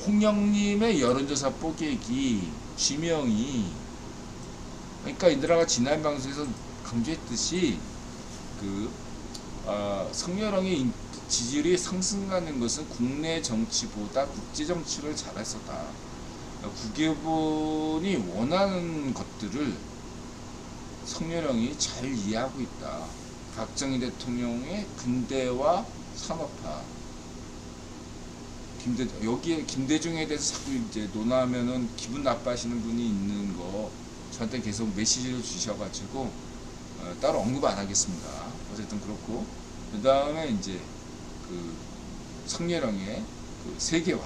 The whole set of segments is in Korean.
대통령님의 여론조사 뽀개기 지명이, 그러니까 인드라가 지난 방송에서 강조했듯이 성렬왕의 지지율이 상승하는 것은 국내 정치보다 국제 정치를 잘해서다. 국외본이 원하는 것들을 성렬왕이 잘 이해하고 있다. 박정희 대통령의 근대화 산업화. 여기에 김대중에 대해서 자꾸 이제 논하면은 기분 나빠하시는 분이 있는 거 저한테 계속 메시지를 주셔가지고 따로 언급 안 하겠습니다. 어쨌든 그렇고, 그 다음에 이제 성렬왕의 세계화,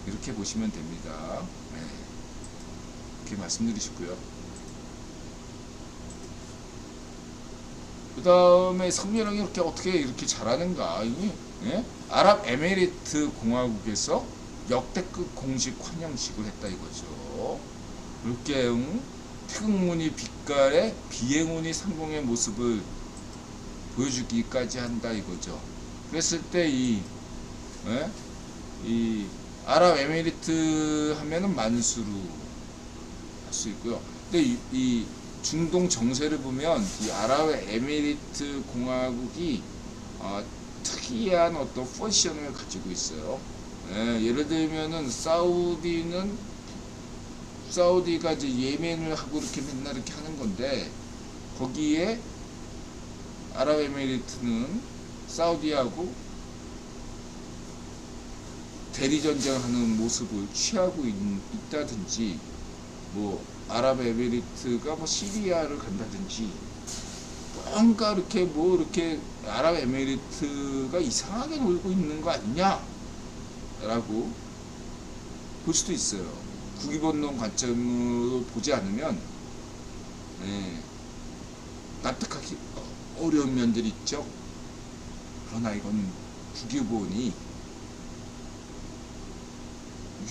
이렇게 보시면 됩니다. 네. 이렇게 말씀드리시고요. 그 다음에 성렬왕이 어떻게 잘하는가? 예? 아랍에미리트 공화국에서 역대급 공식 환영식을 했다 이거죠. 이렇게 태극무늬 빛깔의 비행운이 상공의 모습을 보여주기까지 한다 이거죠. 그랬을 때 이 아랍에미리트 하면은 만수르 할 수 있고요. 근데 이 중동 정세를 보면 이 아랍에미리트 공화국이 특이한 어떤 포지션을 가지고 있어요. 예를 들면은 사우디가 이제 예멘을 하고 이렇게 맨날 이렇게 하는 건데, 거기에 아랍에미리트는 사우디하고 대리전쟁하는 모습을 취하고 있다든지, 뭐 아랍에미리트가 뭐 시리아를 간다든지, 뭔가 이렇게 아랍에미리트가 이상하게 놀고 있는 거 아니냐 라고 볼 수도 있어요. 국위본론 관점으로 보지 않으면 납득하기 어려운 면들이 있죠. 그러나 이건 국위본이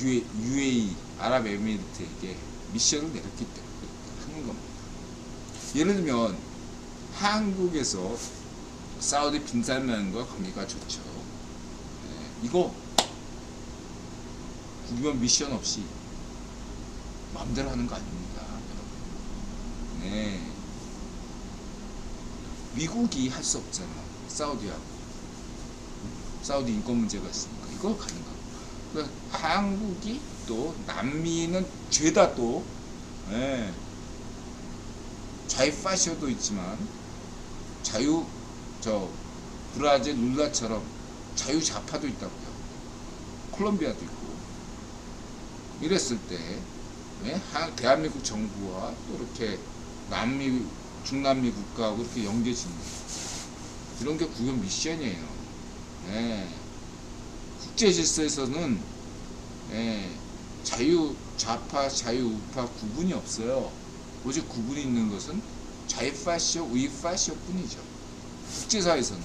UAE 아랍에미리트에게 미션을 내렸기 때문에 하는 겁니다. 예를 들면 한국에서 사우디 빈살만과 관계가 좋죠. 이거 국위본 미션 없이 마음대로 하는 거 아닙니다, 여러분. 미국이 할 수 없잖아. 사우디하고 사우디 인권 문제가 있으니까 이거 가는 거고. 그러니까 한국이 또 남미는 죄다 또 좌이파시오도 있지만 브라질 룰라처럼 자유좌파도 있다고요. 콜롬비아도 있고. 이랬을 때 대한민국 정부와 또 이렇게 중남미 국가하고 이렇게 연계짓는 이런 게 국외 미션이에요. 국제 질서에서는 자유좌파, 자유우파 구분이 없어요. 오직 구분이 있는 것은 좌이파시오, 우이파시오 뿐이죠. 국제사에서는.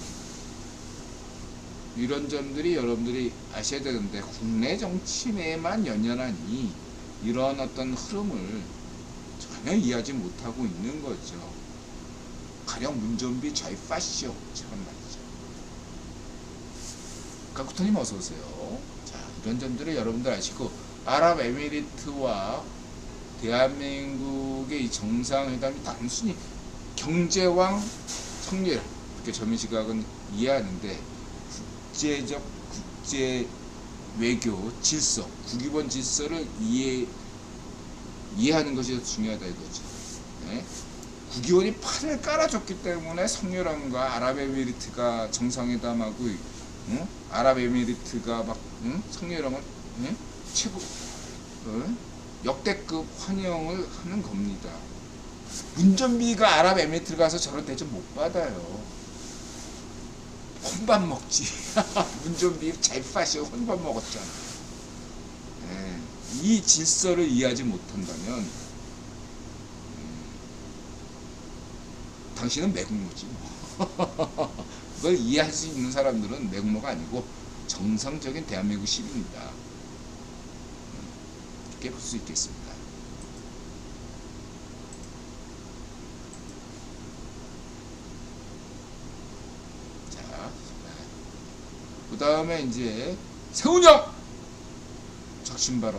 이런 점들이 여러분들이 아셔야 되는데, 국내 정치 내에만 연연하니 이런 어떤 흐름을 전혀 이해하지 못하고 있는 거죠. 가령 문전비 좌이파시오처럼 말이죠. 가쿠토님 어서오세요. 자, 이런 점들을 여러분들 아시고, 아랍에미리트와 대한민국의 이 정상회담이 단순히 경제왕 성렬, 이렇게 전민시각은 이해하는데, 국제 외교 질서, 국위본 질서를 이해하는 것이 더 중요하다 이거죠. 국위본이 판을 깔아줬기 때문에 성렬왕과 아랍에미리트가 정상회담하고, 아랍에미리트가 막 성렬왕을 최고 역대급 환영을 하는 겁니다. 문전비가 아랍에미리트 가서 저런 대접 못 받아요. 혼밥 먹지. 문전비 잘파시오 혼밥 먹었잖아. 이 질서를 이해하지 못한다면 당신은 매국노지 뭐. 그걸 이해할 수 있는 사람들은 매국노가 아니고 정상적인 대한민국 시민이다. 이렇게 볼 수 있겠습니다. 자, 그 다음에 이제 세운영! 적신 발언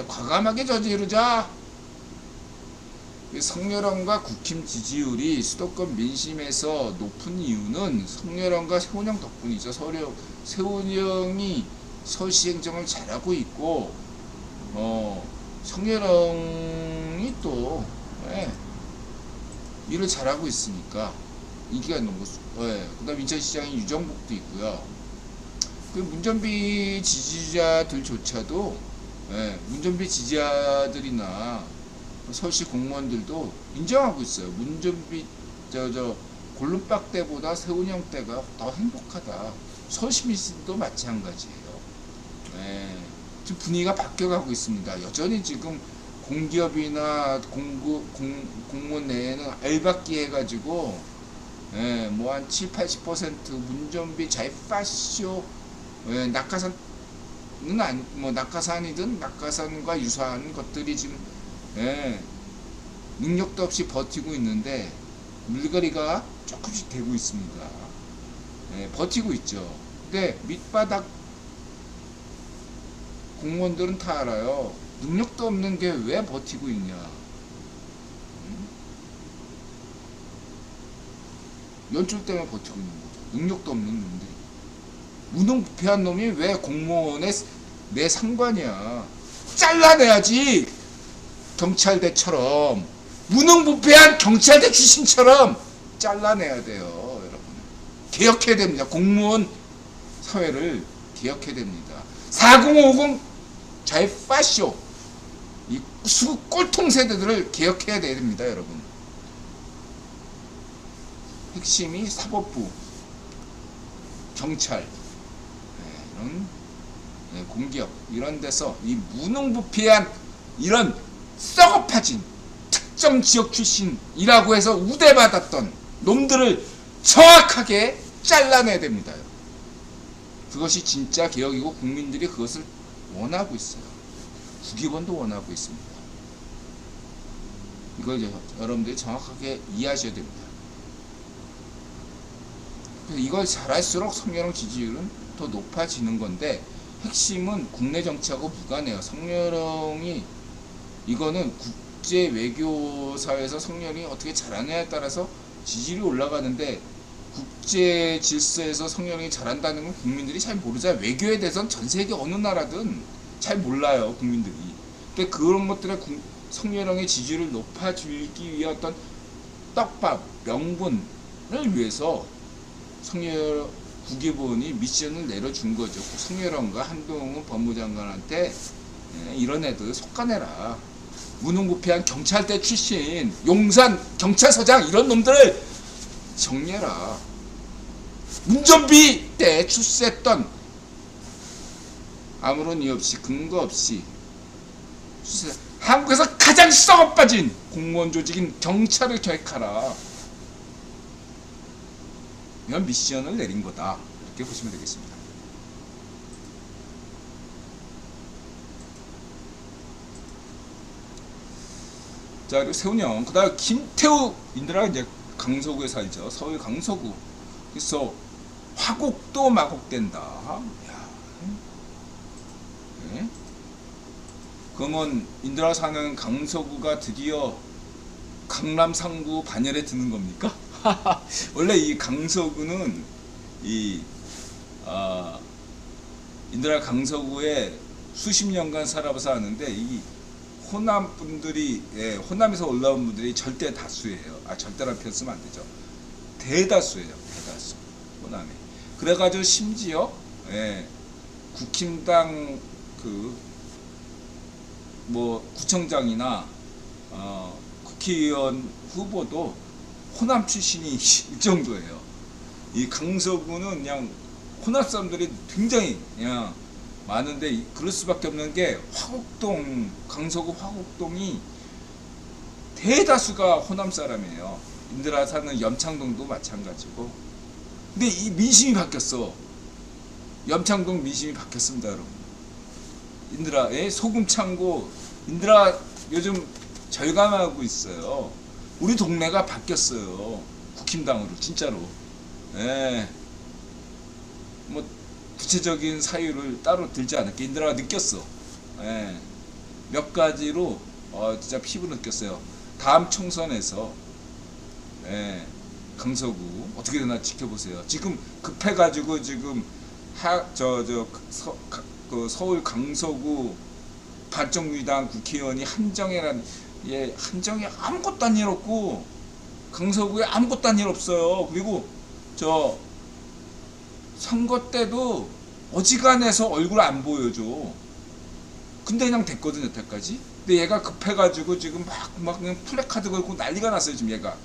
과감하게 저지르자. 성렬원과 국힘 지지율이 수도권 민심에서 높은 이유는 성렬원과 세훈형 덕분이죠. 세훈형이 서울시행정을 잘하고 있고 성렬원이 또 일을 잘하고 있으니까 인기가 있는 거. 그다음 인천시장에 유정복도 있고요. 그 문전비 지지자들조차도 문전비 지지자들이나 서울시 공무원들도 인정하고 있어요. 문전비 골룸박 때보다 세훈형 때가 더 행복하다. 서울시 민심도 마찬가지예요. 지금 분위기가 바뀌어가고 있습니다. 여전히 지금 공기업이나 공무원 내에는 알박기 해가지고 뭐 한 7-80% 문전비 자이파쇼 낙하산은 아니 뭐 낙하산이든 낙하산과 유사한 것들이 지금 능력도 없이 버티고 있는데 물갈이가 조금씩 되고 있습니다. 버티고 있죠. 근데 밑바닥 공무원들은 다 알아요. 능력도 없는 게 왜 버티고 있냐. 연출 때문에 버티고 있는 거죠. 능력도 없는 놈들이. 무능부패한 놈이 왜 공무원의 내 상관이야. 잘라내야지. 경찰대처럼 무능부패한 경찰대 출신처럼 잘라내야 돼요. 여러분 개혁해야 됩니다. 공무원 사회를 개혁해야 됩니다. 4050 자이파쇼 이 꼴통 세대들을 개혁해야 됩니다. 여러분 핵심이 사법부 경찰 이런 공기업 이런 데서 이 무능부패한 이런 썩어파진 특정 지역 출신이라고 해서 우대받았던 놈들을 정확하게 잘라내야 됩니다. 그것이 진짜 개혁이고 국민들이 그것을 원하고 있어요. 국회의원도 원하고 있습니다. 이걸 여러분들이 정확하게 이해하셔야 됩니다. 그래서 이걸 잘할수록 성렬형 지지율은 더 높아지는 건데 핵심은 국내 정치하고 무관해요. 성렬형이 이거는 국제 외교 사회에서 성렬이 어떻게 잘하느냐에 따라서 지지율이 올라가는데 국제 질서에서 성렬이 잘한다는 건 국민들이 잘 모르잖아요. 외교에 대해서는 전 세계 어느 나라든 잘 몰라요, 국민들이. 근데 그런 것들에 성렬형의 지지율을 높아지기 위한 어떤 떡밥, 명분을 위해서 국회의원이 미션을 내려준 거죠. 성렬형과 한동훈 법무장관한테 이런 애들 속아내라. 무능부패한 경찰대 출신, 용산 경찰서장 이런 놈들을 정리해라. 문전비 때 출세했던 아무런 이유 없이 근거 없이 한국에서 가장 썩어빠진 공무원 조직인 경찰을 개혁하라. 이런 미션을 내린 거다. 이렇게 보시면 되겠습니다. 자, 그리고 세훈형, 그 다음에 김태우, 인드라가 이제 강서구에 살죠. 서울 강서구. 그래서 화곡도 마곡된다. 야. 네. 그러면 인드라 사는 강서구가 드디어 강남 상구 반열에 드는 겁니까? 원래 이 강서구는 인드라 강서구에 수십 년간 살아서 하는데 이 호남 분들이 호남에서 올라온 분들이 절대 다수예요. 절대란 표현 쓰면 안 되죠. 대다수예요. 대다수 호남에. 그래가지고 심지어 국힘당 구청장이나 국회의원 후보도 호남 출신이 일 정도예요. 이 강서구는 그냥 호남 사람들이 굉장히 그냥 많은데 그럴 수밖에 없는 게 화곡동, 강서구 화곡동이 대다수가 호남 사람이에요. 인드라 사는 염창동도 마찬가지고. 근데 이 민심이 바뀌었어. 염창동 민심이 바뀌었습니다, 여러분. 인드라의 소금 창고, 인드라 요즘 절감하고 있어요. 우리 동네가 바뀌었어요. 국힘당으로, 진짜로. 뭐 구체적인 사유를 따로 들지 않을게. 인드라가 느꼈어. 예, 몇 가지로 진짜 피부 느꼈어요. 다음 총선에서 예, 강서구 어떻게 되나 지켜보세요. 지금 급해가지고 지금 그 서울 강서구 발전민주당 국회의원이 한정혜란 한정혜 아무것도 한 일 없고 강서구에 아무것도 한 일 없어요. 그리고 저 선거 때도 어지간해서 얼굴 안 보여줘. 근데 그냥 됐거든 여태까지. 근데 얘가 급해가지고 지금 막 그냥 플래카드 걸고 난리가 났어요. 지금 얘가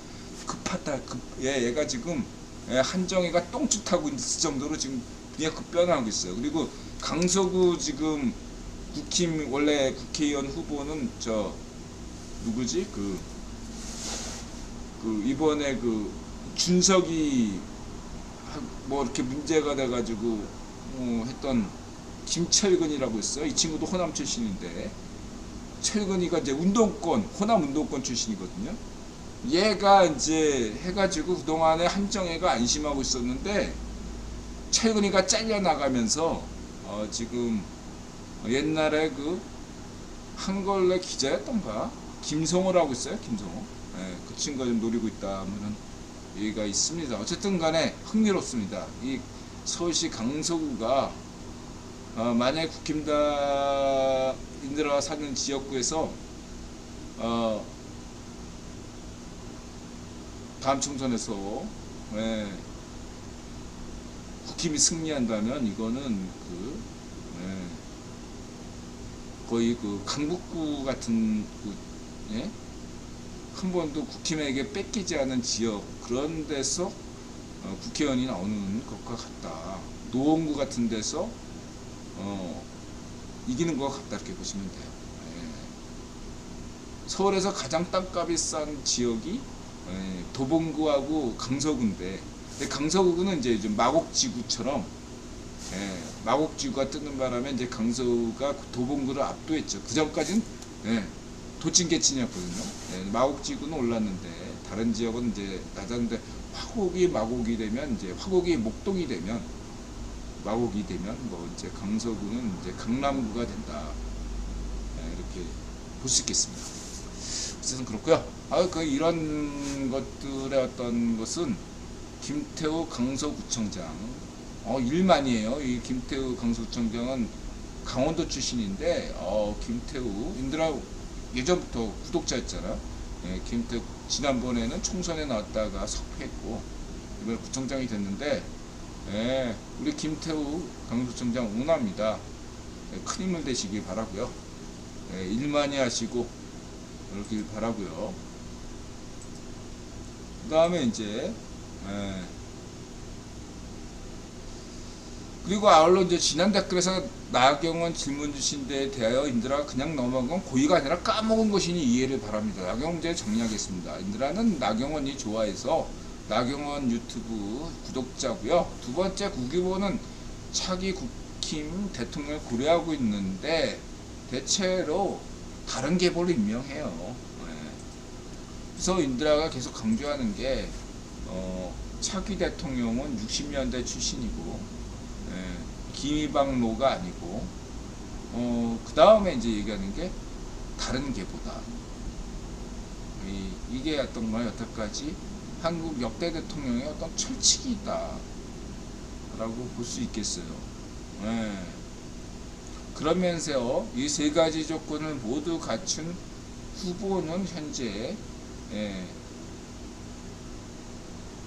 급하다. 얘가 지금 한정희가 똥줄 타고 있을 정도로 지금 그냥 급변하고 있어요. 그리고 강서구 지금 원래 국회의원 후보는 저 누구지 이번에 준석이 뭐 이렇게 문제가 돼가지고 했던 김철근이라고 있어요. 이 친구도 호남 출신인데 철근이가 이제 호남 운동권 출신이거든요. 얘가 이제 해가지고 그동안에 한정혜가 안심하고 있었는데 철근이가 잘려나가면서 지금 옛날에 한걸레 기자였던가 김성호라고 있어요. 김성호. 그 친구가 좀 노리고 있다 하면은 얘기가 있습니다. 어쨌든 간에 흥미롭습니다. 이 서울시 강서구가 만약 국힘당인들아 사는 지역구에서 다음 총선에서 국힘이 승리한다면 이거는 거의 강북구 같은 한 번도 국힘에게 뺏기지 않은 지역 그런 데서 국회의원이 나오는 것과 같다. 노원구 같은 데서 이기는 것 같다 이렇게 보시면 돼요. 서울에서 가장 땅값이 싼 지역이 도봉구하고 강서구인데 강서구는 이제 좀 마곡지구처럼 마곡지구가 뜨는 바람에 이제 강서구가 도봉구를 압도했죠. 그 전까지는 도찐개찐이었거든요. 마곡지구는 올랐는데 다른 지역은 이제 낮았는데 마곡이 되면 이제 목동이 되면 마곡이 되면 뭐 이제 강서구는 이제 강남구가 된다. 이렇게 볼 수 있겠습니다. 어쨌든 그렇고요. 이런 것들의 어떤 것은 김태우 강서구청장 일만이에요. 이 김태우 강서구청장은 강원도 출신인데 김태우 인들아 예전부터 구독자였잖아. 김태우 지난번에는 총선에 나왔다가 석패했고 이번에 구청장이 됐는데 우리 김태우 강서구청장 응원합니다. 큰 힘을 되시길 바라고요. 일 많이 하시고 그러길 바라고요. 그 다음에 이제 그리고 아울러 이제 지난 댓글에서 나경원 질문 주신 데에 대하여 인들아 그냥 넘어간 건 고의가 아니라 까먹은 것이니 이해를 바랍니다. 나경원 문제 정리하겠습니다. 인들아는 나경원이 좋아해서 나경원 유튜브 구독자고요. 두 번째 국유보는 차기 국힘 대통령을 고려하고 있는데 대체로 다른 계보를 임명해요. 그래서 인드라가 계속 강조하는 게 차기 대통령은 60년대 출신이고 김이방로가 아니고 그 다음에 이제 얘기하는 게 다른 계보다. 이게 어떤 거 여태까지 한국 역대 대통령의 어떤 철칙이다 라고 볼 수 있겠어요. 그러면서 이 세 가지 조건을 모두 갖춘 후보는 현재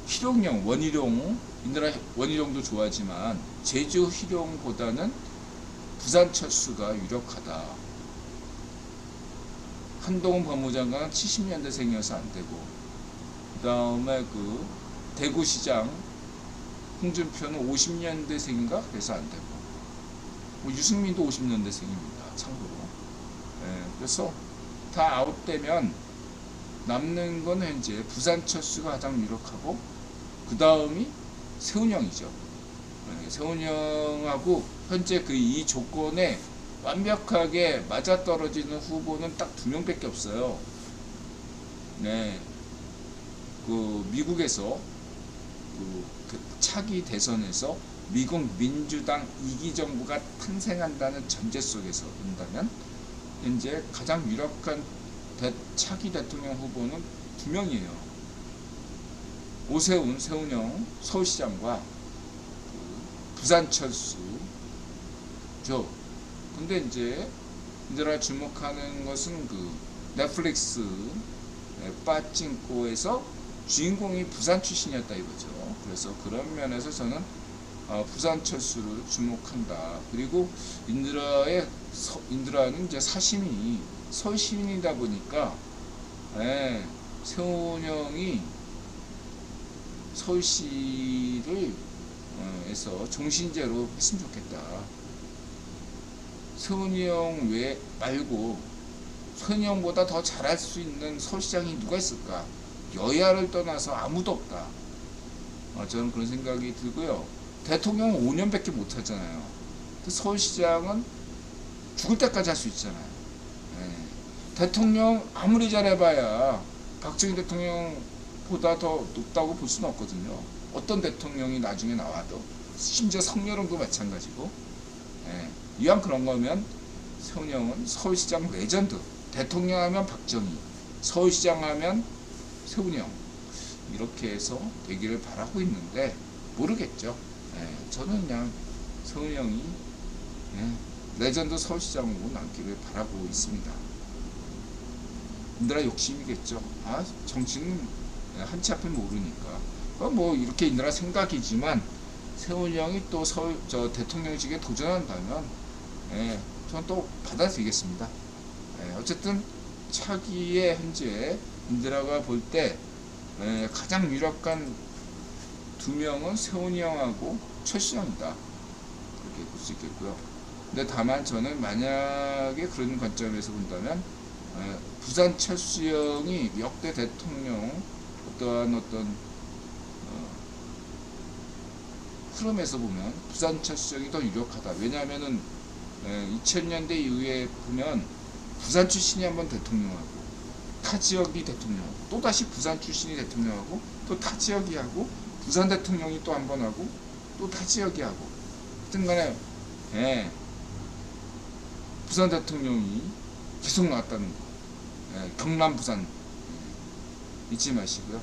희룡령, 인드라 원희룡도 좋아하지만 제주 희룡보다는 부산 철수가 유력하다. 한동훈 법무장관은 70년대생이어서 안 되고, 그 다음에 대구시장 홍준표는 50년대생인가? 그래서 안 되고, 유승민도 50년대생입니다. 참고로. 그래서 다 아웃되면 남는 건 현재 부산 철수가 가장 유력하고, 그 다음이 세운형이죠. 세운형하고 현재 이 조건에 완벽하게 맞아떨어지는 후보는 딱 2명밖에 없어요. 미국에서 차기 대선에서 미국 민주당 2기 정부가 탄생한다는 전제 속에서 본다면 이제 가장 유력한 차기 대통령 후보는 두 명이에요. 오세훈, 세훈형 서울시장과 부산철수죠. 근데 이제 이들아 주목하는 것은 그 넷플릭스 빠찡코에서 주인공이 부산 출신이었다 이거죠. 그래서 그런 면에서 저는 부산철수를 주목한다. 그리고 인드라는 이제 사심이 서울 시민이다 보니까 세훈형이 서울시를 에서 종신제로 했으면 좋겠다. 세훈이 형 외 말고 세훈이 형보다 더 잘할 수 있는 서울시장이 누가 있을까? 여야를 떠나서 아무도 없다. 저는 그런 생각이 들고요. 대통령은 5년밖에 못 하잖아요. 서울시장은 죽을 때까지 할 수 있잖아요. 대통령 아무리 잘해봐야 박정희 대통령보다 더 높다고 볼 수는 없거든요. 어떤 대통령이 나중에 나와도, 심지어 성렬형도 마찬가지고. 이왕 그런 거면 세훈이 형은 서울시장 레전드. 대통령 하면 박정희, 서울시장 하면 세훈이 형, 이렇게 해서 되기를 바라고 있는데 모르겠죠. 저는 그냥 세훈이 형이 레전드 서울시장으로 남기를 바라고 있습니다. 인드라 욕심이겠죠. 정치는 한치 앞을 모르니까. 뭐 이렇게 인드라 생각이지만 세훈이 형이 또 대통령직에 도전한다면 저는 또 받아들이겠습니다. 어쨌든 차기의 현재 인드라가 볼 때 가장 유력한 두 명은 세훈이 형하고 철수형이다, 그렇게 볼 수 있겠고요. 근데 다만 저는 만약에 그런 관점에서 본다면 부산 철수형이 역대 대통령 어떤 흐름에서 보면 부산 철수형이 더 유력하다. 왜냐하면은 2000년대 이후에 보면 부산 출신이 한번 대통령하고 타 지역이 대통령하고 또 다시 부산 출신이 대통령하고 또 타 지역이 하고 부산 대통령이 또 한 번 하고 또 타 지역이 하고, 하여튼간에 부산 대통령이 계속 나왔다는 거. 경남 부산 잊지 마시고요.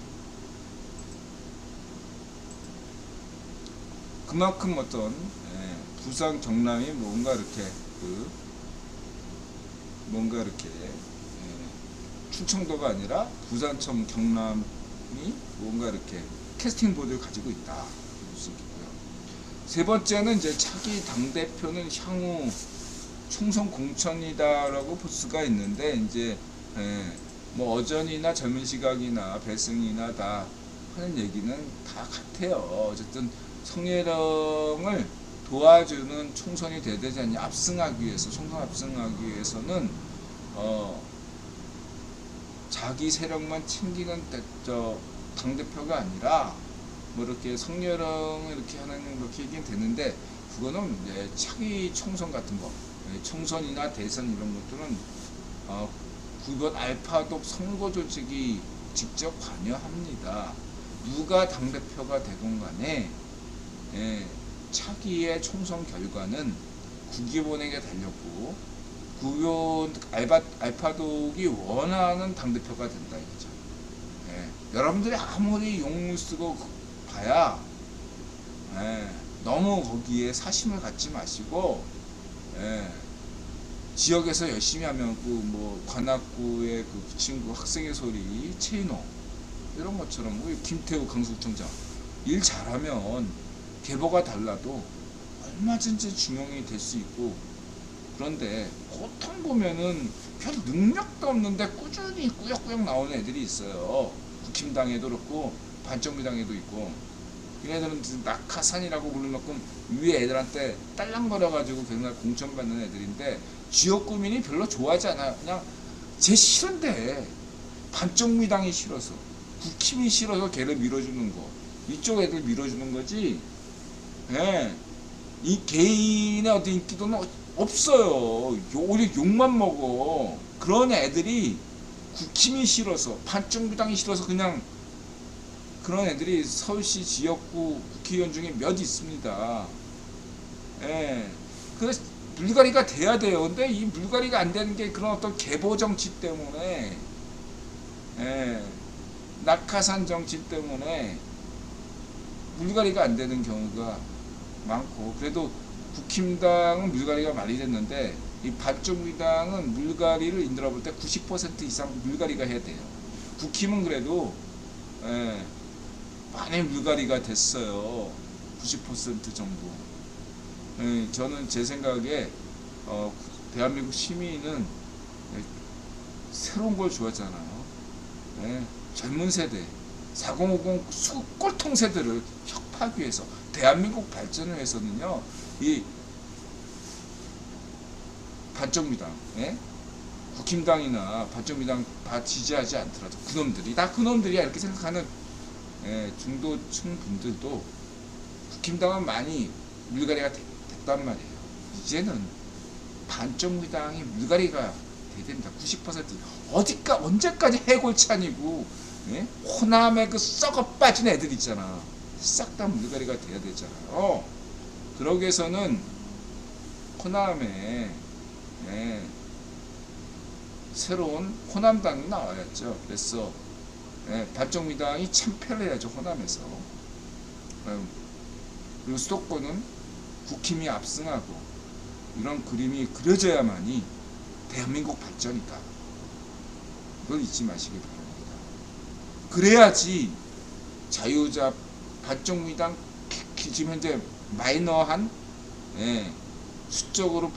그만큼 부산 경남이 뭔가 이렇게 충청도가 아니라 부산청 경남이 뭔가 이렇게 캐스팅 보드를 가지고 있다, 볼 수 있겠고요. 세 번째는 이제 차기 당대표는 향후 총선 공천이다라고 볼 수가 있는데, 이제 뭐 어전이나 젊은 시각이나 배승이나 다 하는 얘기는 다 같아요. 어쨌든 성예령을 도와주는 총선이 돼야 되지 않냐. 압승하기 위해서, 총선 압승하기 위해서는 자기 세력만 챙기는 당대표가 아니라 뭐 이렇게 성렬형을 이렇게 하는 그렇게 얘기는 되는데, 그거는 차기 총선 같은 거, 총선이나 대선 이런 것들은 이번 알파독 선거 조직이 직접 관여합니다. 누가 당대표가 되건 간에 차기의 총선 결과는 국기본에게 달렸고, 알파독이 원하는 당대표가 된다 이거죠. 여러분들이 아무리 용을 쓰고 봐야 너무 거기에 사심을 갖지 마시고, 지역에서 열심히 하면 뭐 관악구의 그 친구 학생의 소리 최인호 이런 것처럼, 김태우 강서구청장 일 잘하면 계보가 달라도 얼마든지 중용이 될 수 있고, 그런데 보통 보면은 별 능력도 없는데 꾸준히 꾸역꾸역 나오는 애들이 있어요. 국힘당에도 그렇고 반정미당에도 있고. 얘네들은 낙하산이라고 부르는 만큼 위에 애들한테 딸랑거려가지고 맨날 공천받는 애들인데, 지역구민이 별로 좋아하지 않아요. 그냥 쟤 싫은데 반정미당이 싫어서, 국힘이 싫어서 걔를 밀어주는 거, 이쪽 애들 밀어주는 거지. 이 개인의 어떤 인기도는 없어요. 오히려 욕만 먹어. 그런 애들이 국힘이 싫어서, 반정미당이 싫어서 그냥 그런 애들이 서울시 지역구 국회의원 중에 몇 있습니다. 예. 그 물갈이가 돼야 돼요. 근데 이 물갈이가 안 되는 게 그런 어떤 계보 정치 때문에, 예, 낙하산 정치 때문에 물갈이가 안 되는 경우가 많고, 그래도 국힘당은 물갈이가 많이 됐는데 이 반쪽미당은 물갈이를 인들어 볼 때 90% 이상 물갈이가 해야 돼요. 국힘은 그래도, 예, 많이 물갈이가 됐어요. 90% 정도. 예, 저는 제 생각에 대한민국 시민은 새로운 걸 좋아하잖아요. 예, 젊은 세대, 4050 꼴통 세대를 혁파하기 위해서, 대한민국 발전을 위해서는요, 이 반쪽미당, 예? 국힘당이나 반쪽미당 다 지지하지 않더라도 그놈들이 다 그놈들이야 이렇게 생각하는, 예, 중도층 분들도 국힘당은 많이 물갈이가 됐단 말이에요. 이제는 반쪽미당이 물갈이가 돼야 됩니다. 90%. 언제까지 해골찬이고, 예? 호남의 그 썩어 빠진 애들 있잖아. 싹 다 물갈이가 돼야 되잖아요. 그러기 위해서는 호남에, 예, 새로운 호남당이 나와야죠. 그래서, 예, 반쪽미당이 참패를 해야죠. 호남에서. 그리고 수도권은 국힘이 압승하고 이런 그림이 그려져야만이 대한민국 발전이다. 그걸 잊지 마시기 바랍니다. 그래야지 자유자 반쪽미당 지금 현재 마이너한, 예, 수적으로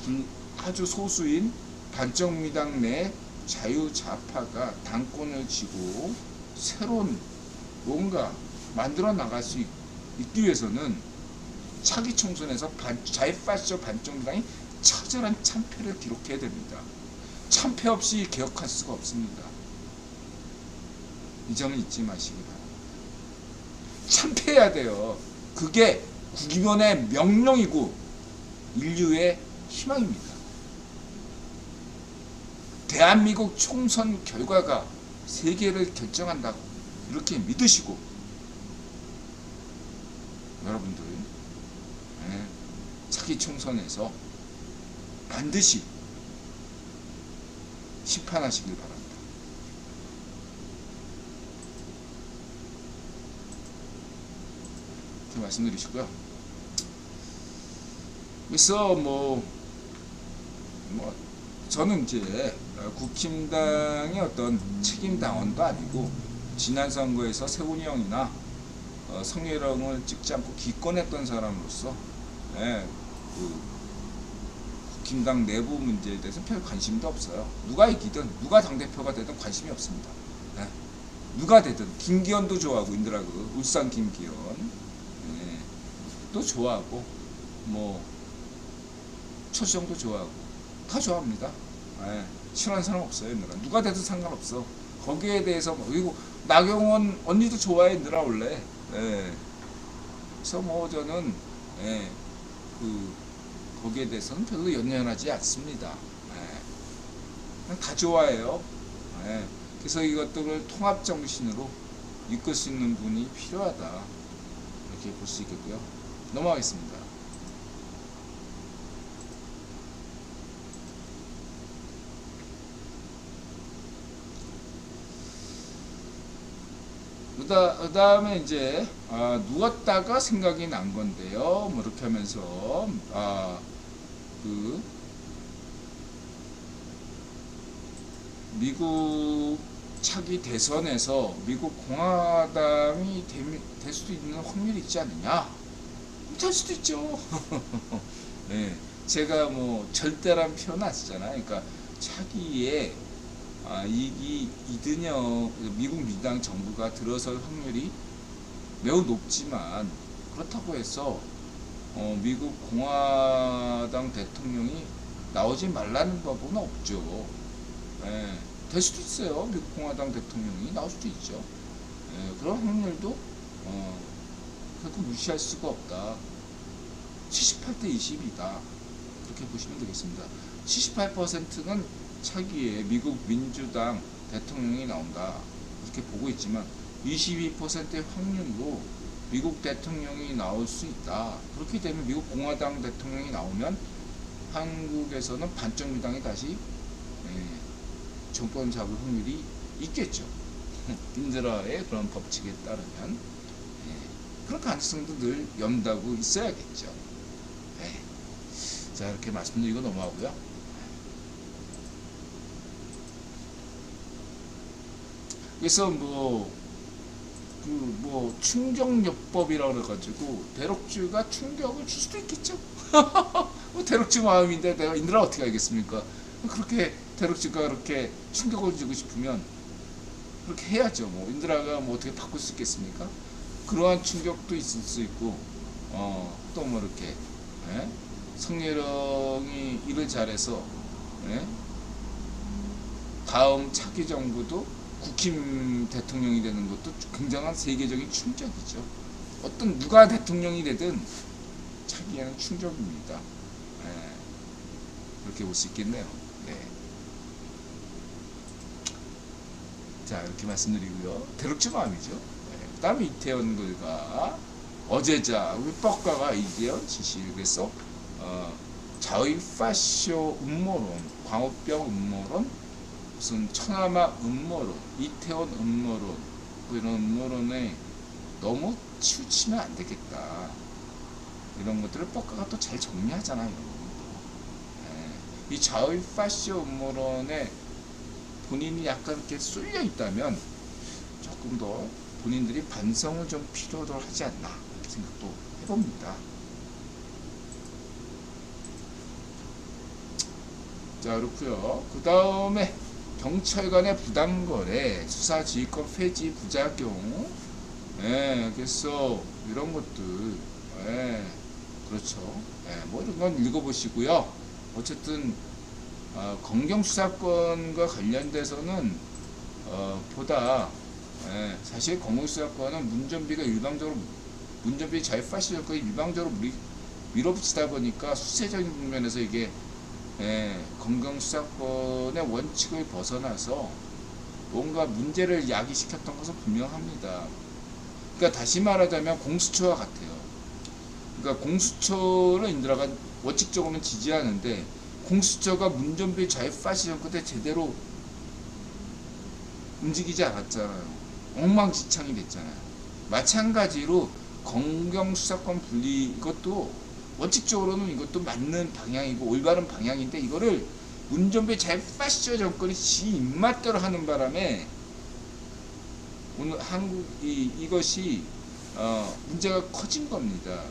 아주 소수인 반쪽미당 내 자유좌파가 당권을 쥐고 새로운 뭔가 만들어 나갈 수 있기 위해서는 차기 총선에서 자유파쇼 반쪽미당이 처절한 참패를 기록해야 됩니다. 참패 없이 개혁할 수가 없습니다. 이 점은 잊지 마시기 바랍니다. 참패해야 돼요. 그게 국민의 명령이고 인류의 희망입니다. 대한민국 총선 결과가 세계를 결정한다고 이렇게 믿으시고, 여러분들, 예, 차기 총선에서 반드시 심판하시길 바랍니다. 이렇게 말씀드리시고요. 그래서 저는 이제 국힘당의 어떤 책임당원도 아니고, 지난 선거에서 세훈이 형이나 성혜령을 찍지 않고 기권했던 사람으로서, 예, 국힘당 내부 문제에 대해서 별 관심도 없어요. 누가 이기든 누가 당대표가 되든 관심이 없습니다. 예, 누가 되든 김기현도 좋아하고, 인드라그 울산 김기현, 예, 또 좋아하고, 초시정도 좋아하고 다 좋아합니다. 예, 싫어하는 사람 없어요. 인드라 누가 되든 상관없어. 거기에 대해서 그리고 나경원 언니도 좋아해, 인드라 원래. 예, 그래서 저는, 예, 거기에 대해서는 별로 연연하지 않습니다. 예, 그냥 다 좋아해요. 예, 그래서 이것들을 통합 정신으로 이끌 수 있는 분이 필요하다, 이렇게 볼 수 있겠고요. 넘어가겠습니다. 그 다음에 이제 누웠다가 생각이 난 건데요. 이렇게 하면서 미국 차기 대선에서 미국 공화당이 될 수도 있는 확률이 있지 않느냐? 될 수도 있죠. 네, 제가 절대란 표현 안 쓰잖아요. 그러니까 차기에 이든요 미국 민주당 정부가 들어설 확률이 매우 높지만, 그렇다고 해서 미국 공화당 대통령이 나오지 말라는 법은 없죠. 예, 될 수도 있어요. 미국 공화당 대통령이 나올 수도 있죠. 예, 그런 확률도 결코 무시할 수가 없다. 78대 20이다. 그렇게 보시면 되겠습니다. 78%는 차기에 미국 민주당 대통령이 나온다, 이렇게 보고 있지만 22%의 확률로 미국 대통령이 나올 수 있다. 그렇게 되면 미국 공화당 대통령이 나오면 한국에서는 반정미당이 다시 정권 잡을 확률이 있겠죠. 인드라의 그런 법칙에 따르면 그런 가능성도 늘 연다고 있어야겠죠. 자, 이렇게 말씀드리고 넘어가고요. 그래서 충격요법이라고 그래가지고 대록주가 충격을 줄 수도 있겠죠. 대록주 마음인데 내가 인드라 어떻게 알겠습니까? 그렇게 대록주가 그렇게 충격을 주고 싶으면 그렇게 해야죠. 인드라가 어떻게 바꿀 수 있겠습니까? 그러한 충격도 있을 수 있고, 또 이렇게 성렬령이 일을 잘해서 다음 차기 정부도 국힘 대통령이 되는 것도 굉장한 세계적인 충격이죠. 누가 대통령이 되든 차기에는 충격입니다. 그렇게 볼 수 있겠네요. 자, 이렇게 말씀드리고요. 대륙주 마음이죠. 그 다음에 이태원 글과 어제자 우리 뻑가가 이재현 지시. 그래서 자의 파쇼 음모론, 광우병 음모론, 무슨 천하마 음모론, 이태원 음모론, 이런 음모론에 너무 치우치면 안 되겠다. 이런 것들을 뻑가가 또 잘 정리하잖아요. 이 자의 파쇼 음모론에 본인이 약간 이렇게 쏠려 있다면 조금 더 본인들이 반성을 좀 필요로 하지 않나 이렇게 생각도 해봅니다. 자, 그렇고요. 그 다음에 경찰관의 부당거래, 수사지휘권 폐지 부작용, 그래서 이런 것들, 그렇죠. 이런 건 읽어보시고요. 어쨌든 검경수사권과 관련돼서는 보다 사실 검경수사권은 문전비 자유파시 정권이 일방적으로 밀어붙이다 보니까 수세적인 국면에서 이게 검경수사권의 원칙을 벗어나서 뭔가 문제를 야기시켰던 것은 분명합니다. 그러니까 다시 말하자면 공수처와 같아요. 그러니까 공수처를 인드라가 원칙적으로는 지지하는데 공수처가 문전비 자유파시 정권에 제대로 움직이지 않았잖아요. 엉망진창이 됐잖아요. 마찬가지로 검경수사권 분리, 이것도 원칙적으로는 이것도 맞는 방향이고 올바른 방향인데 이거를 문전비 자유파시 정권이 지 입맛대로 하는 바람에 오늘 이것이 문제가 커진 겁니다.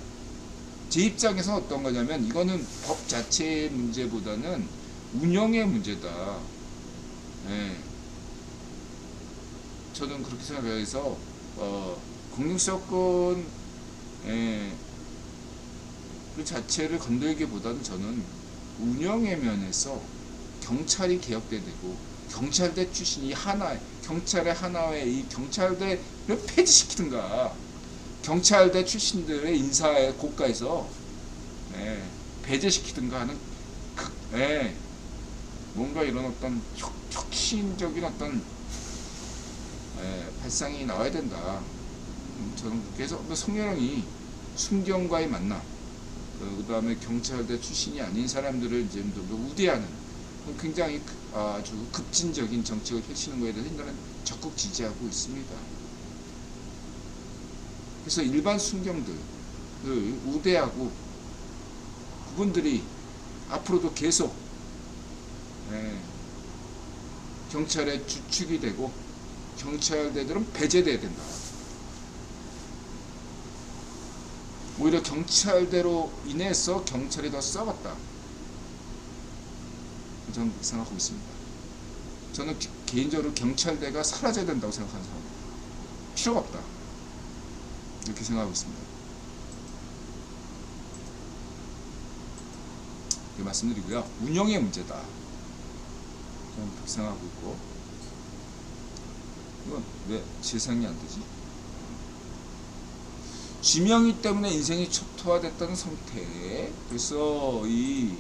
제 입장에서 어떤 거냐면 이거는 법 자체의 문제보다는 운영의 문제다. 저는 그렇게 생각해서 공익수사권 그 자체를 건들기보다는 저는 운영의 면에서 경찰이 개혁돼야 되고 경찰대 출신이 경찰의 하나의 이 경찰대를 폐지시키든가 경찰대 출신들의 인사의 고가에서 배제시키든가 하는 뭔가 이런 어떤 혁신적인 어떤 발상이 나와야 된다. 저는 그래서 성렬령이 순경과의 만남, 그 다음에 경찰대 출신이 아닌 사람들을 이제 우대하는 굉장히 아주 급진적인 정책을 펼치는 것에 대해서 저는 적극 지지하고 있습니다. 그래서 일반 순경들을 우대하고 그분들이 앞으로도 계속 경찰의 주축이 되고 경찰대들은 배제돼야 된다. 오히려 경찰대로 인해서 경찰이 더 썩었다. 저는 생각하고 있습니다. 저는 개인적으로 경찰대가 사라져야 된다고 생각하는 사람입니다. 필요가 없다. 이렇게 생각하고 있습니다. 이렇게 말씀드리고요. 운영의 문제다. 저는 그렇게 생각하고 있고, 이건 왜 재생이 안 되지? 쥐명이 때문에 인생이 초토화됐다는 성태. 그래서 이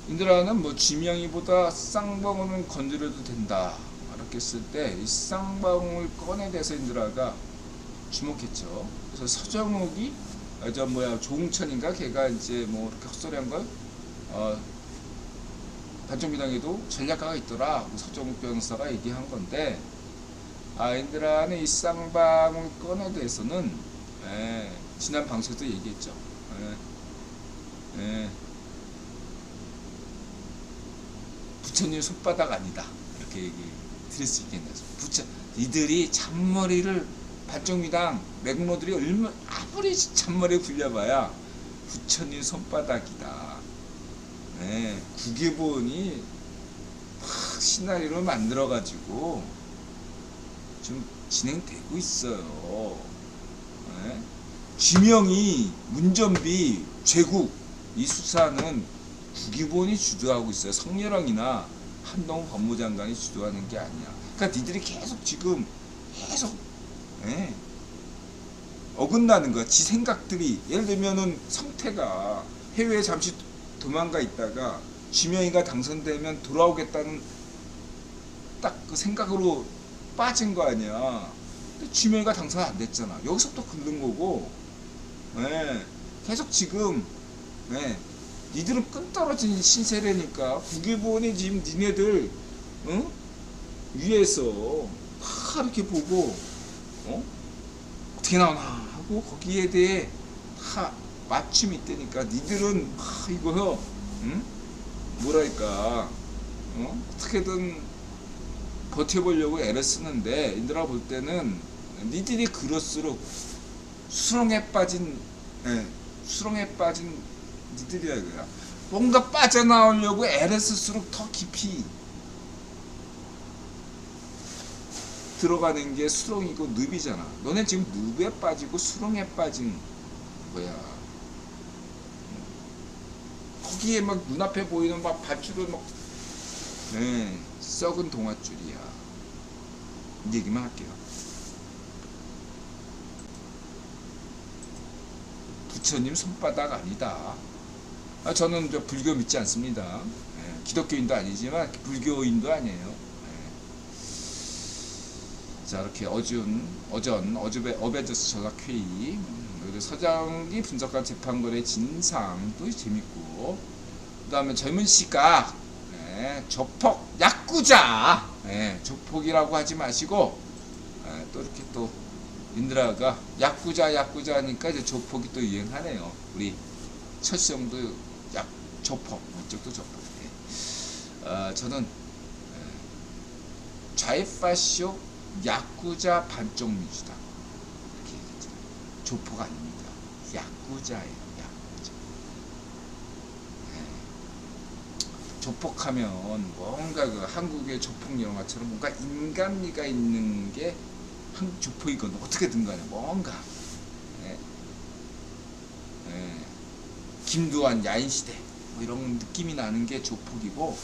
인드라는 쥐명이보다 쌍방울은 건드려도 된다. 느꼈을 때 이 쌍방울 건에 대해서 인드라가 주목했죠. 그래서 서정욱이 조홍천인가 걔가 이제 뭐 이렇게 헛소리한 걸 반정미당에도 전략가가 있더라. 서정욱 변호사가 얘기한 건데, 인드라는 이 쌍방울 건에 대해서는 지난 방송에도 얘기했죠. 부처님 손바닥 아니다, 이렇게 얘기 드릴 수 있겠네요. 이들이 잔머리를 반정미당 맥모들이 아무리 잔머리 굴려봐야 부처님 손바닥이다. 국회의원이 막 시나리오를 만들어가지고 좀 진행되고 있어요. 지명이 문전비 죄국 이 수사는 국회의원이 주도하고 있어요. 성렬왕이나 한동훈 법무장관이 주도하는 게 아니야. 그러니까 니들이 계속 어긋나는 거야. 지 생각들이. 예를 들면은 성태가 해외에 잠시 도망가 있다가 지명이가 당선되면 돌아오겠다는 딱 그 생각으로 빠진 거 아니야. 근데 지명이가 당선 안 됐잖아. 여기서부터 긁는 거고. 계속 지금 니들은 끈떨어진 신세례니까 국회의원이 지금 니네들 위에서 다 이렇게 보고 어떻게 나오나 하고 거기에 대해 다 맞춤이 있다니까. 니들은 이거요 뭐랄까 어떻게든 버텨보려고 애를 쓰는데, 인들아 볼 때는 니들이 그럴수록 수렁에 빠진 니들이야 이거야. 뭔가 빠져나오려고 애를 쓸수록 더 깊이 들어가는 게 수렁이고 늪이잖아. 너네 지금 늪에 빠지고 수렁에 빠진 거야. 거기에 막 눈앞에 보이는 막 밧줄을 막 썩은 동아줄이야. 이 얘기만 할게요. 부처님 손바닥 아니다. 저는 불교 믿지 않습니다. 기독교인도 아니지만 불교인도 아니에요. 자, 이렇게 어벤져스 전학회의, 그리고 서장이 분석한 재판권의 진상도 재밌고, 그 다음에 젊은 시각, 조폭, 야쿠자, 조폭이라고 하지 마시고, 또 이렇게 또 인드라가 야쿠자 하니까 이제 조폭이 또 유행하네요. 우리 철수형도 조폭, 이쪽도 조폭. 저는 좌이파쇼 야쿠자 반쪽 민주당 이렇게 얘기했잖아요. 조폭 아닙니다. 야쿠자예요. 야쿠자. 조폭하면 뭔가 그 한국의 조폭 영화처럼 뭔가 인간미가 있는 게 한국 조폭이건 어떻게든 간에 뭔가 김두한 야인시대 뭐 이런 느낌이 나는 게 조폭이고,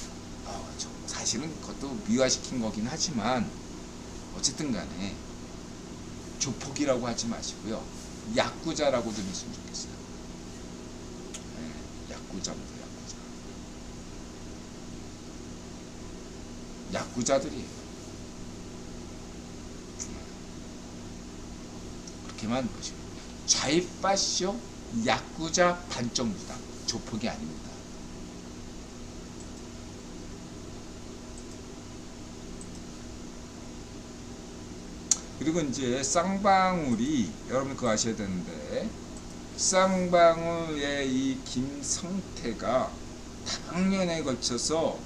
사실은 그것도 미화시킨 거긴 하지만 어쨌든 간에 조폭이라고 하지 마시고요. 야쿠자라고 좀 했으면 좋겠어요. 야쿠자입니다. 야쿠자들이에요. 그렇게만 보시고, 좌이파쇼 야쿠자 반쪽 무당, 조폭이 아닙니다. 그리고 이제 쌍방울이, 여러분 그거 아셔야 되는데, 쌍방울의 이 김성태가 다학년에 걸쳐서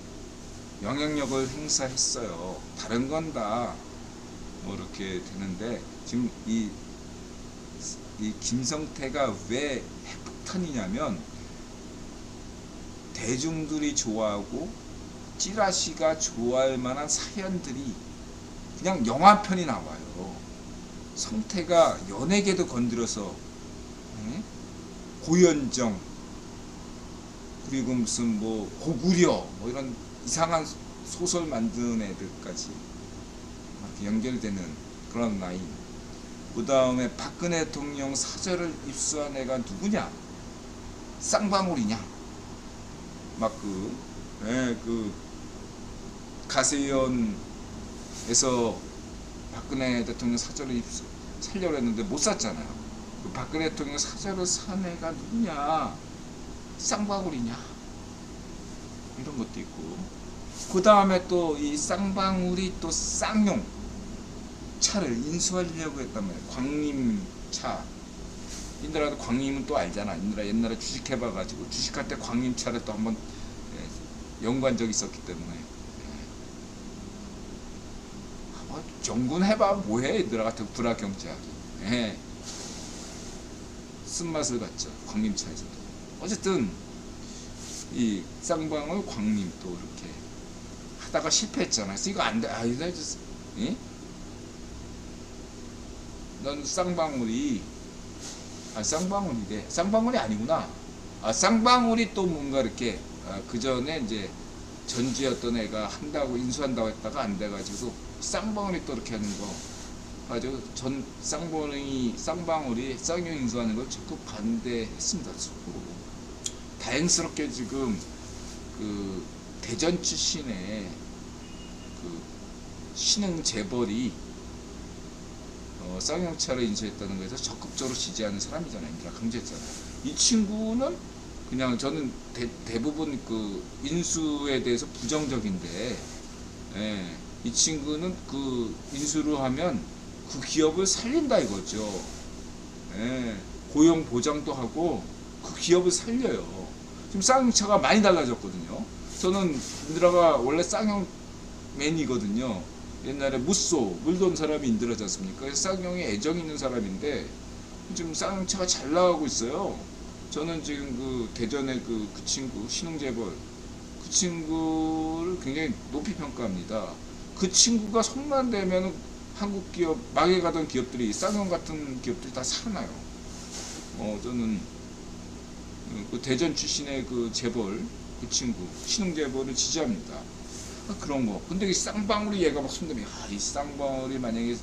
영향력을 행사했어요. 다른 건 다 뭐 이렇게 되는데, 지금 이 김성태가 왜 핵폭탄이냐면, 대중들이 좋아하고 찌라시가 좋아할 만한 사연들이 그냥 영화편이 나와요. 성태가 연예계도 건드려서 고현정, 그리고 무슨 뭐 고구려 뭐 이런 이상한 소설 만드는 애들까지 이렇게 연결되는 그런 라인. 그 다음에 박근혜 대통령 사절을 입수한 애가 누구냐? 쌍방울이냐? 막 그 가세현 에서 박근혜 대통령 사저를 살려고 했는데 못 샀잖아요. 그 박근혜 대통령 사저를 산 애가 누구냐? 쌍방울이냐? 이런 것도 있고. 그 다음에 또 이 쌍방울이 또 쌍용 차를 인수하려고 했단 말이에요. 광림차. 인들아도 광림은 또 알잖아. 인들아 옛날에 주식해봐가지고 주식할 때 광림차를 또 한번 연구한 적이 있었기 때문에. 정군해봐 뭐해 얘들아 같은 불화경제하기. 쓴맛을 갖죠. 광림차에서도. 어쨌든 이 쌍방울 광림 또 이렇게 하다가 실패했잖아. 그래서 이거 안돼. 넌 쌍방울이 쌍방울이래. 쌍방울이 아니구나. 쌍방울이 또 뭔가 이렇게 그 전에 이제 전지였던 애가 한다고 인수한다고 했다가 안 돼가지고 쌍방울이 또 이렇게 하는 거 가지고 전 쌍방울이 쌍용 인수하는 걸 적극 반대했습니다. 다행스럽게 지금 그 대전 출신의 그 신흥 재벌이 쌍용차를 인수했다는 거에서 적극적으로 지지하는 사람이잖아요. 인디라 강조했잖아요. 이 친구는 그냥 저는 대부분 그 인수에 대해서 부정적인데, 이 친구는 그 인수를 하면 그 기업을 살린다 이거죠. 고용 보장도 하고 그 기업을 살려요. 지금 쌍용차가 많이 달라졌거든요. 저는 인디라가 원래 쌍용맨이거든요. 옛날에 무쏘 물돈 사람이 인디라지 않습니까? 그래서 쌍용에 애정 있는 사람인데 지금 쌍용차가 잘 나가고 있어요. 저는 지금 그 대전의 그 친구 신흥재벌 그 친구를 굉장히 높이 평가합니다. 그 친구가 손만 대면 한국 기업 망해가던 기업들이 쌍용 같은 기업들이 다 살아나요. 저는 그 대전 출신의 그 재벌 그 친구 신흥재벌을 지지합니다. 그런 거. 근데 이 쌍방울이 얘가 막 손대면 이 쌍방울이 만약에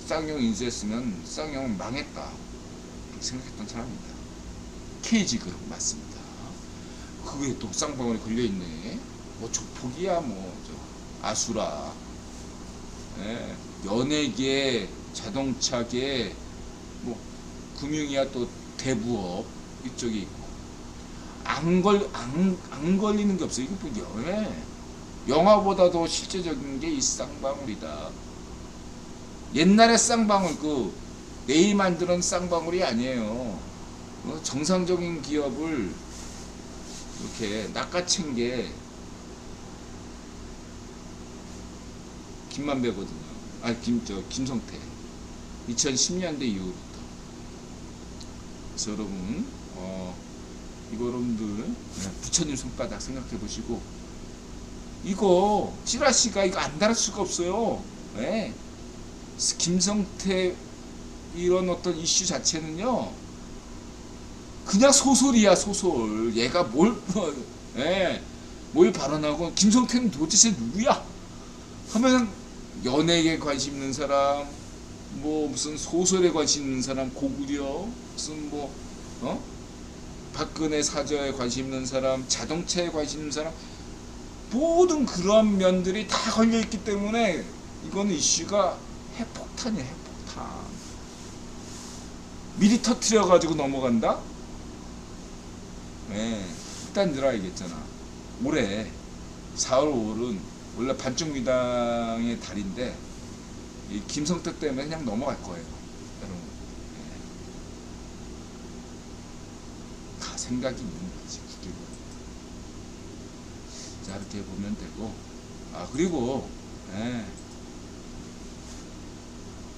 쌍용 인수했으면 쌍용은 망했다 그렇게 생각했던 사람입니다. KG그룹 맞습니다. 그게 또 쌍방울이 걸려있네. 뭐 조폭이야 저 아수라. 연예계 자동차계 뭐 금융이야 또 대부업 이쪽이 있고 안 걸리는 게 없어요. 이거 뭐 영화보다 더 실제적인 게 이 쌍방울이다. 옛날에 쌍방울 그 네이 만드는 쌍방울이 아니에요. 정상적인 기업을 이렇게 낚아챈 게 김만배거든요. 김성태 2010년대 이후부터. 그래서 여러분 이거 여러분들 부처님 손바닥 생각해 보시고 이거 찌라시가 이거 안 다룰 수가 없어요. 김성태 이런 어떤 이슈 자체는요 그냥 소설이야 소설. 얘가 뭘 발언하고 김성태는 도대체 누구야 하면 연예계에 관심 있는 사람 뭐 무슨 소설에 관심 있는 사람 고구려 무슨 박근혜 사저에 관심 있는 사람 자동차에 관심 있는 사람 모든 그런 면들이 다 걸려있기 때문에 이거는 이슈가 핵폭탄이에요. 핵폭탄. 미리 터트려가지고 넘어간다? 일단 들어야겠잖아. 올해 4월 5일은 원래 반쪽미당의 달인데 이 김성태 때문에 그냥 넘어갈 거예요. 여러분. 다 생각이 있는 거지. 자, 이렇게 보면 되고. 그리고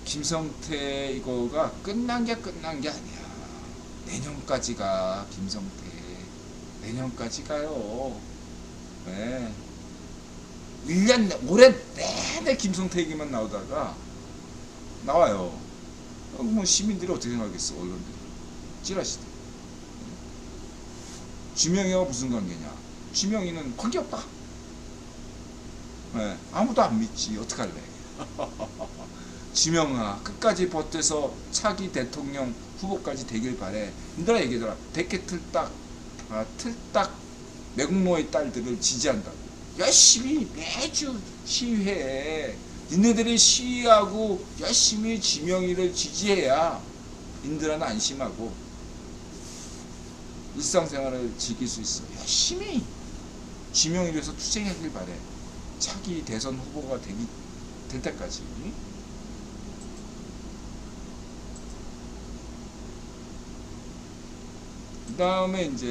김성태 이거가 끝난 게 아니야. 내년까지가 김성태. 내년까지 가요. 1년 올해 내내 김성태 얘기만 나오다가 나와요. 뭐 시민들이 어떻게 생각하겠어. 언론들이 찌라시대. 지명이와 무슨 관계냐. 지명이는 관계없다. 아무도 안 믿지. 어떡할래. 지명아 끝까지 버텨서 차기 대통령 후보까지 되길 바래. 인들아 얘기하더라. 백개 틀딱 매국노의 딸들을 지지한다고. 열심히 매주 시위해. 니네들이 시위하고 열심히 지명이를 지지해야 인들은 안심하고 일상생활을 즐길 수 있어. 열심히 지명이에서 투쟁하길 바래. 차기 대선 후보가 될 때까지. 그 다음에 이제